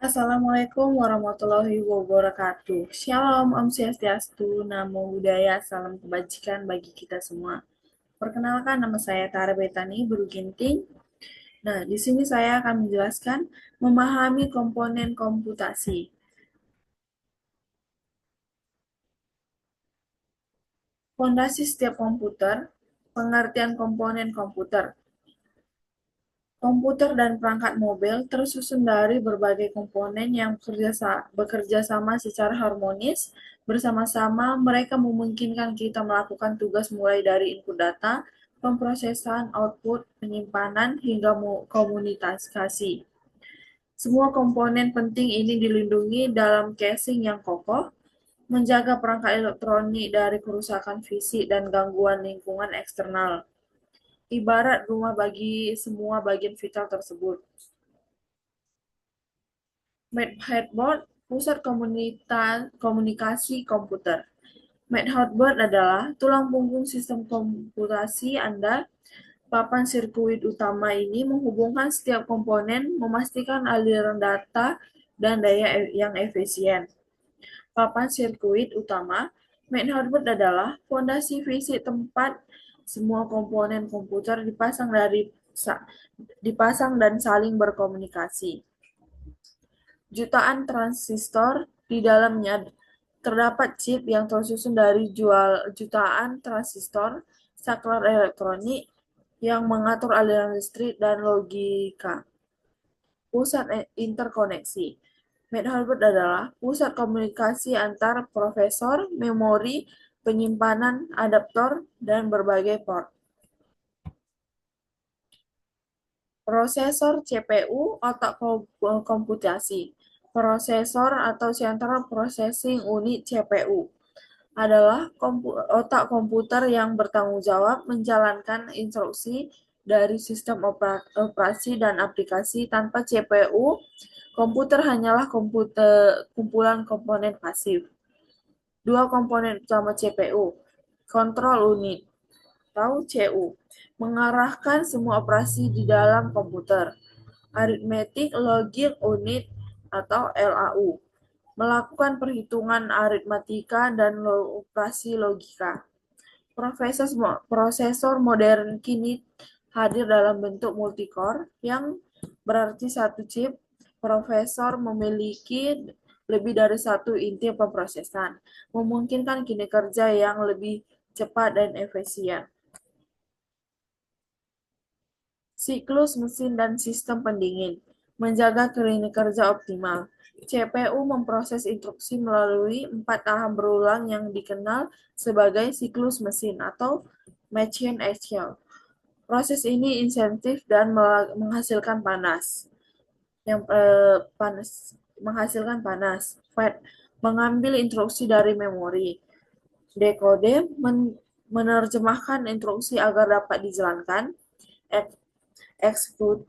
Assalamualaikum warahmatullahi wabarakatuh. Shalom, Om Swastiastu, Namo Buddhaya, salam kebajikan bagi kita semua. Perkenalkan, nama saya Tara Betani, Guru Ginting. Nah, di sini saya akan menjelaskan memahami komponen komputasi. Fondasi setiap komputer, pengertian komponen komputer. Komputer dan perangkat mobil tersusun dari berbagai komponen yang bekerja sama secara harmonis. Bersama-sama, mereka memungkinkan kita melakukan tugas mulai dari input data, pemrosesan, output, penyimpanan, hingga komunikasi. Semua komponen penting ini dilindungi dalam casing yang kokoh, menjaga perangkat elektronik dari kerusakan fisik dan gangguan lingkungan eksternal, ibarat rumah bagi semua bagian vital tersebut. Headboard, pusat komunikasi komputer. Headboard adalah tulang punggung sistem komputasi Anda. Papan sirkuit utama ini menghubungkan setiap komponen, memastikan aliran data dan daya yang efisien. Papan sirkuit utama, headboard adalah fondasi fisik tempat semua komponen komputer dipasang dan saling berkomunikasi. Jutaan transistor di dalamnya terdapat chip yang tersusun dari jutaan transistor saklar elektronik yang mengatur aliran listrik dan logika. Pusat interkoneksi. Motherboard adalah pusat komunikasi antar prosesor, memori, penyimpanan, adaptor, dan berbagai port. Prosesor CPU, otak komputasi. Prosesor atau Central Processing Unit CPU adalah otak komputer yang bertanggung jawab menjalankan instruksi dari sistem operasi dan aplikasi. Tanpa CPU, komputer hanyalah kumpulan komponen pasif. Dua komponen utama CPU, Control Unit atau CU, mengarahkan semua operasi di dalam komputer. Arithmetic Logic Unit atau LAU, melakukan perhitungan aritmatika dan operasi logika. Prosesor modern kini hadir dalam bentuk multicore, yang berarti satu chip prosesor memiliki lebih dari satu inti pemrosesan, memungkinkan kinerja yang lebih cepat dan efisien. Siklus mesin dan sistem pendingin, menjaga kinerja optimal. CPU memproses instruksi melalui 4 tahap berulang yang dikenal sebagai siklus mesin atau machine cycle. Proses ini insentif dan menghasilkan panas. Yang panas menghasilkan panas. Fed mengambil instruksi dari memori. Decode menerjemahkan instruksi agar dapat dijalankan. Execute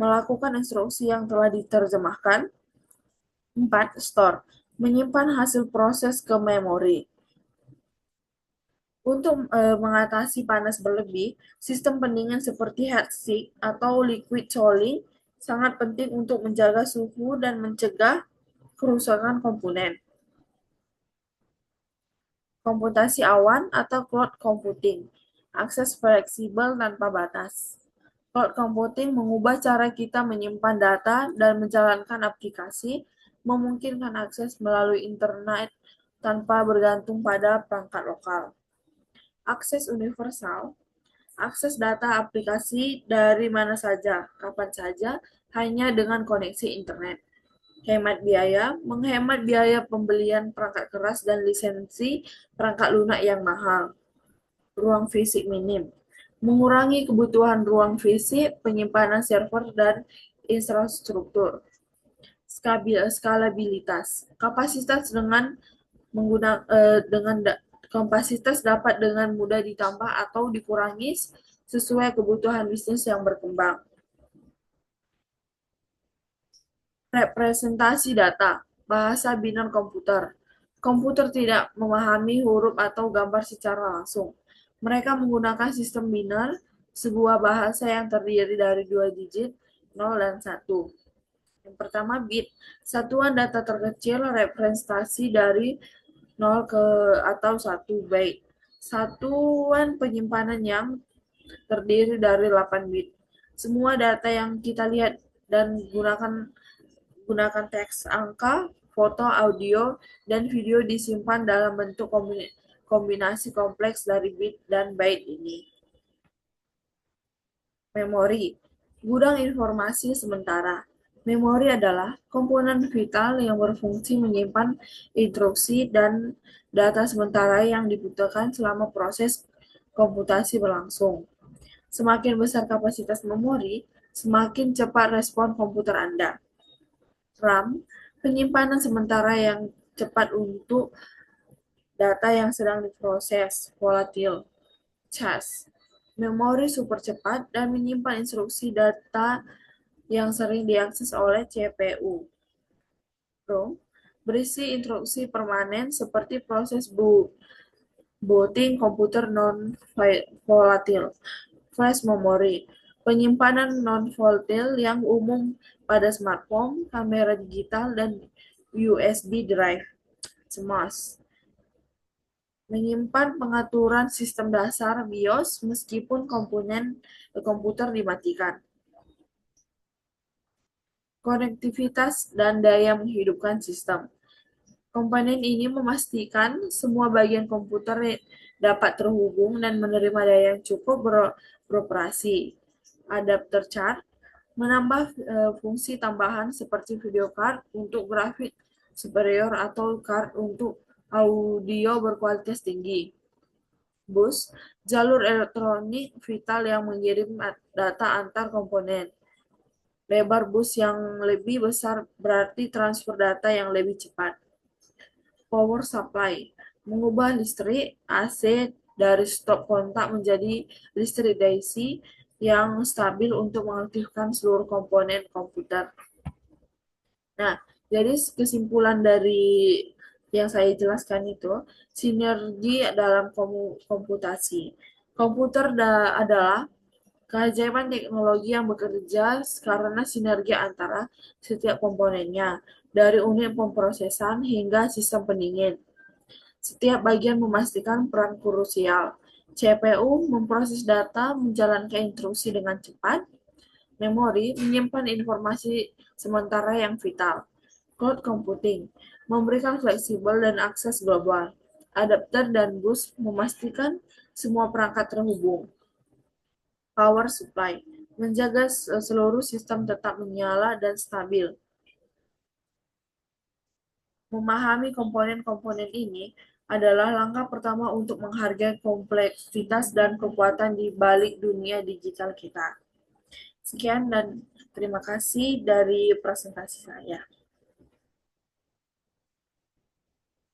melakukan instruksi yang telah diterjemahkan. 4. Store menyimpan hasil proses ke memori. Untuk mengatasi panas berlebih, sistem pendingin seperti heatsink atau liquid cooling sangat penting untuk menjaga suhu dan mencegah kerusakan komponen. Komputasi awan atau cloud computing, akses fleksibel tanpa batas. Cloud computing mengubah cara kita menyimpan data dan menjalankan aplikasi, memungkinkan akses melalui internet tanpa bergantung pada perangkat lokal. Akses universal, akses data aplikasi dari mana saja, kapan saja, hanya dengan koneksi internet. Hemat biaya, menghemat biaya pembelian perangkat keras dan lisensi perangkat lunak yang mahal. Ruang fisik minim, mengurangi kebutuhan ruang fisik, penyimpanan server, dan infrastruktur. Skalabilitas, kapasitas dengan kapasitas dapat dengan mudah ditambah atau dikurangi sesuai kebutuhan bisnis yang berkembang. Representasi data, bahasa binar komputer. Komputer tidak memahami huruf atau gambar secara langsung. Mereka menggunakan sistem binar, sebuah bahasa yang terdiri dari dua digit, 0 dan 1. Yang pertama, bit. Satuan data terkecil representasi dari 0 ke atau 1 byte. Satuan penyimpanan yang terdiri dari 8 bit. Semua data yang kita lihat dan gunakan teks, angka, foto, audio, dan video disimpan dalam bentuk kombinasi kompleks dari bit dan byte ini. Memori, gudang informasi sementara. Memori adalah komponen vital yang berfungsi menyimpan instruksi dan data sementara yang dibutuhkan selama proses komputasi berlangsung. Semakin besar kapasitas memori, semakin cepat respon komputer Anda. RAM, penyimpanan sementara yang cepat untuk data yang sedang diproses, volatil. Cas, memori super cepat dan menyimpan instruksi data yang sering diakses oleh CPU. ROM, berisi instruksi permanen seperti proses booting komputer non-volatil. Flash memory, penyimpanan non-volatile yang umum pada smartphone, kamera digital, dan USB drive. CMOS, menyimpan pengaturan sistem dasar BIOS meskipun komponen komputer dimatikan. Konektivitas dan daya menghidupkan sistem. Komponen ini memastikan semua bagian komputer dapat terhubung dan menerima daya yang cukup beroperasi. Adapter card menambah fungsi tambahan seperti video card untuk grafik superior atau card untuk audio berkualitas tinggi. Bus, jalur elektronik vital yang mengirim data antar komponen. Lebar bus yang lebih besar berarti transfer data yang lebih cepat. Power supply, mengubah listrik AC dari stop kontak menjadi listrik DC yang stabil untuk mengaktifkan seluruh komponen komputer. Nah, jadi kesimpulan dari yang saya jelaskan itu, sinergi dalam komputasi. Komputer adalah keajaiban teknologi yang bekerja karena sinergi antara setiap komponennya, dari unit pemrosesan hingga sistem pendingin. Setiap bagian memastikan peran krusial. CPU memproses data, menjalankan instruksi dengan cepat. Memori menyimpan informasi sementara yang vital. Cloud computing memberikan fleksibel dan akses global. Adapter dan bus memastikan semua perangkat terhubung. Power supply menjaga seluruh sistem tetap menyala dan stabil. Memahami komponen-komponen ini adalah langkah pertama untuk menghargai kompleksitas dan kekuatan di balik dunia digital kita. Sekian dan terima kasih dari presentasi saya.